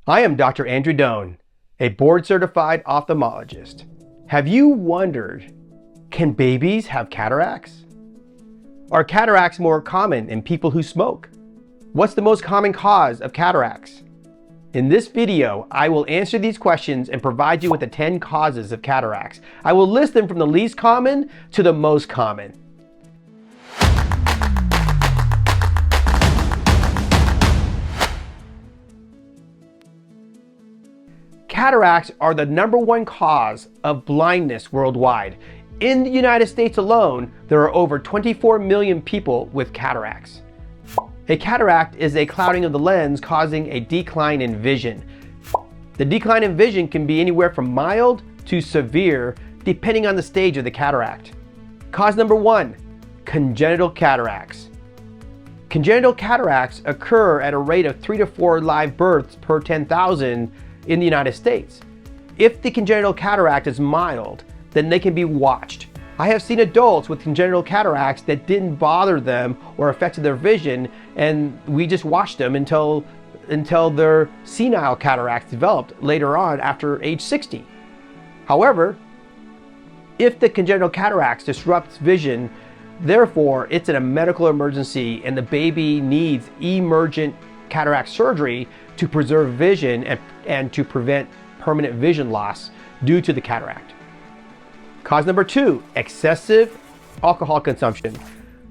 I am Dr. Andrew Doan, a board-certified ophthalmologist. Have you wondered, can babies have cataracts? Are cataracts more common in people who smoke? What's the most common cause of cataracts? In this video, I will answer these questions and provide you with the 10 causes of cataracts. I will list them from the least common to the most common. Cataracts are the #1 cause of blindness worldwide. In the United States alone, there are over 24 million people with cataracts. A cataract is a clouding of the lens causing a decline in vision. The decline in vision can be anywhere from mild to severe, depending on the stage of the cataract. Cause number 1, congenital cataracts. Congenital cataracts occur at a rate of 3 to 4 live births per 10,000 in the United States. If the congenital cataract is mild, then they can be watched. I have seen adults with congenital cataracts that didn't bother them or affected their vision, and we just watched them until their senile cataracts developed later on after age 60. However, if the congenital cataracts disrupts vision, therefore it's a medical emergency and the baby needs emergent cataract surgery to preserve vision and to prevent permanent vision loss due to the cataract. Cause number 2, excessive alcohol consumption.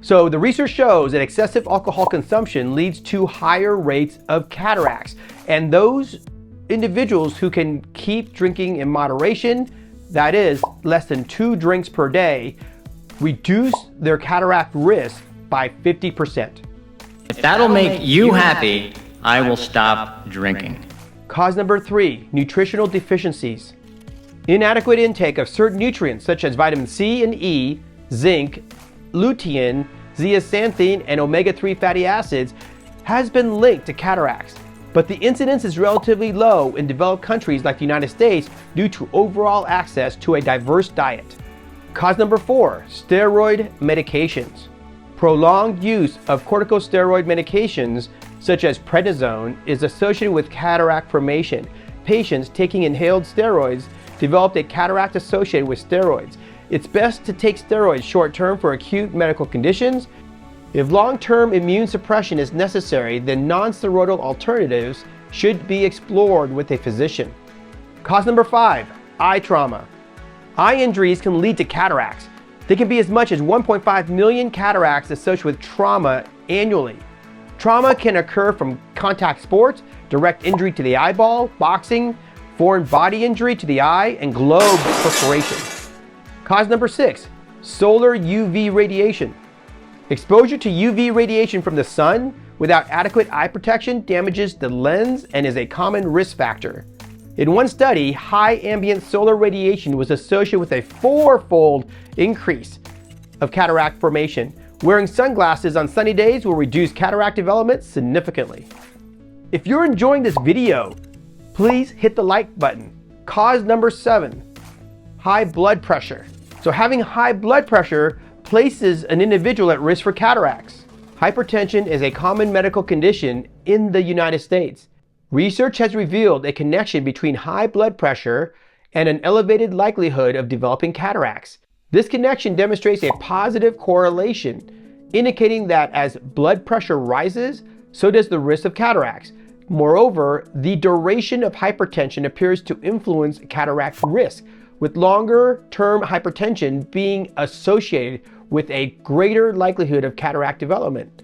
So the research shows that excessive alcohol consumption leads to higher rates of cataracts. And those individuals who can keep drinking in moderation, that is less than 2 drinks per day, reduce their cataract risk by 50%. If that'll make you happy, I will stop drinking. Cause number 3, nutritional deficiencies. Inadequate intake of certain nutrients such as vitamin C and E, zinc, lutein, zeaxanthin, and omega-3 fatty acids has been linked to cataracts. But the incidence is relatively low in developed countries like the United States due to overall access to a diverse diet. Cause number 4, steroid medications. Prolonged use of corticosteroid medications such as prednisone is associated with cataract formation. Patients taking inhaled steroids developed a cataract associated with steroids. It's best to take steroids short-term for acute medical conditions. If long-term immune suppression is necessary, then non-steroidal alternatives should be explored with a physician. Cause number 5, eye trauma. Eye injuries can lead to cataracts. There can be as much as 1.5 million cataracts associated with trauma annually. Trauma can occur from contact sports, direct injury to the eyeball, boxing, foreign body injury to the eye, and globe perforation. Cause number 6, solar UV radiation. Exposure to UV radiation from the sun without adequate eye protection damages the lens and is a common risk factor. In one study, high ambient solar radiation was associated with a 4-fold increase of cataract formation. Wearing sunglasses on sunny days will reduce cataract development significantly. If you're enjoying this video, please hit the like button. Cause number 7, high blood pressure. So having high blood pressure places an individual at risk for cataracts. Hypertension is a common medical condition in the United States. Research has revealed a connection between high blood pressure and an elevated likelihood of developing cataracts. This connection demonstrates a positive correlation, indicating that as blood pressure rises, so does the risk of cataracts. Moreover, the duration of hypertension appears to influence cataract risk, with longer-term hypertension being associated with a greater likelihood of cataract development.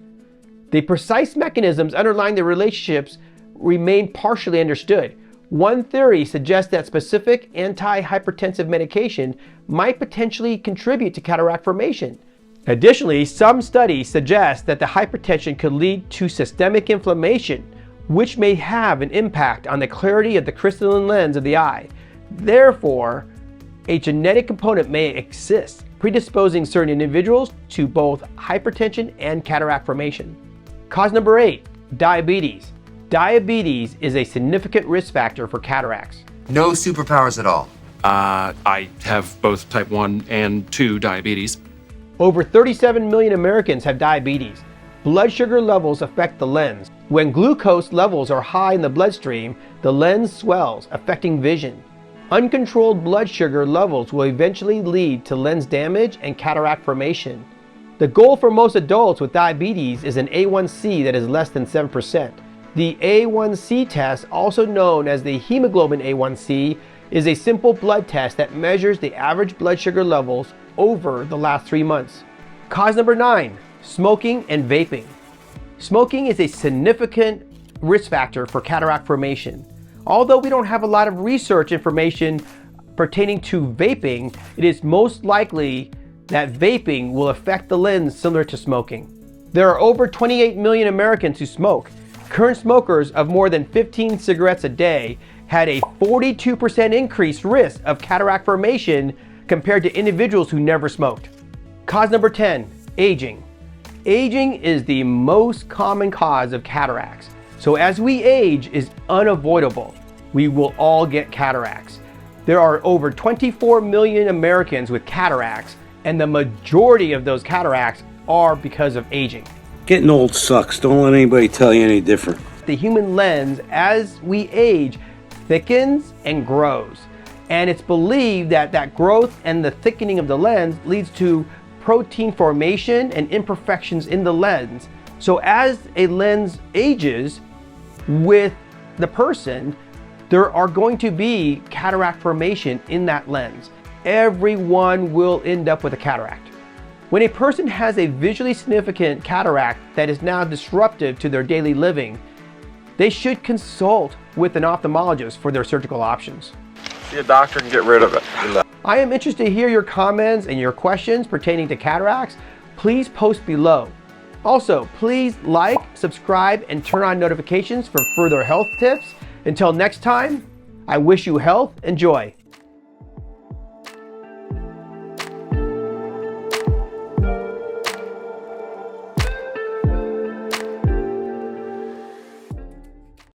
The precise mechanisms underlying the relationships remain partially understood. One theory suggests that specific anti-hypertensive medication might potentially contribute to cataract formation. Additionally, some studies suggest that the hypertension could lead to systemic inflammation, which may have an impact on the clarity of the crystalline lens of the eye. Therefore, a genetic component may exist, predisposing certain individuals to both hypertension and cataract formation. Cause number 8, diabetes. Diabetes is a significant risk factor for cataracts. No superpowers at all. I have both type 1 and 2 diabetes. Over 37 million Americans have diabetes. Blood sugar levels affect the lens. When glucose levels are high in the bloodstream, the lens swells, affecting vision. Uncontrolled blood sugar levels will eventually lead to lens damage and cataract formation. The goal for most adults with diabetes is an A1C that is less than 7%. The A1C test, also known as the hemoglobin A1C, is a simple blood test that measures the average blood sugar levels over the last 3 months. Cause number 9, smoking and vaping. Smoking is a significant risk factor for cataract formation. Although we don't have a lot of research information pertaining to vaping, it is most likely that vaping will affect the lens similar to smoking. There are over 28 million Americans who smoke. Current smokers of more than 15 cigarettes a day had a 42% increased risk of cataract formation compared to individuals who never smoked. Cause number 10, aging. Aging is the most common cause of cataracts. So as we age is unavoidable. We will all get cataracts. There are over 24 million Americans with cataracts, and the majority of those cataracts are because of aging. Getting old sucks. Don't let anybody tell you any different. The human lens, as we age, thickens and grows. And it's believed that that growth and the thickening of the lens leads to protein formation and imperfections in the lens. So as a lens ages with the person, there are going to be cataract formation in that lens. Everyone will end up with a cataract. When a person has a visually significant cataract that is now disruptive to their daily living, they should consult with an ophthalmologist for their surgical options. See a doctor and get rid of it. I am interested to hear your comments and your questions pertaining to cataracts. Please post below. Also, please like, subscribe, and turn on notifications for further health tips. Until next time, I wish you health and joy.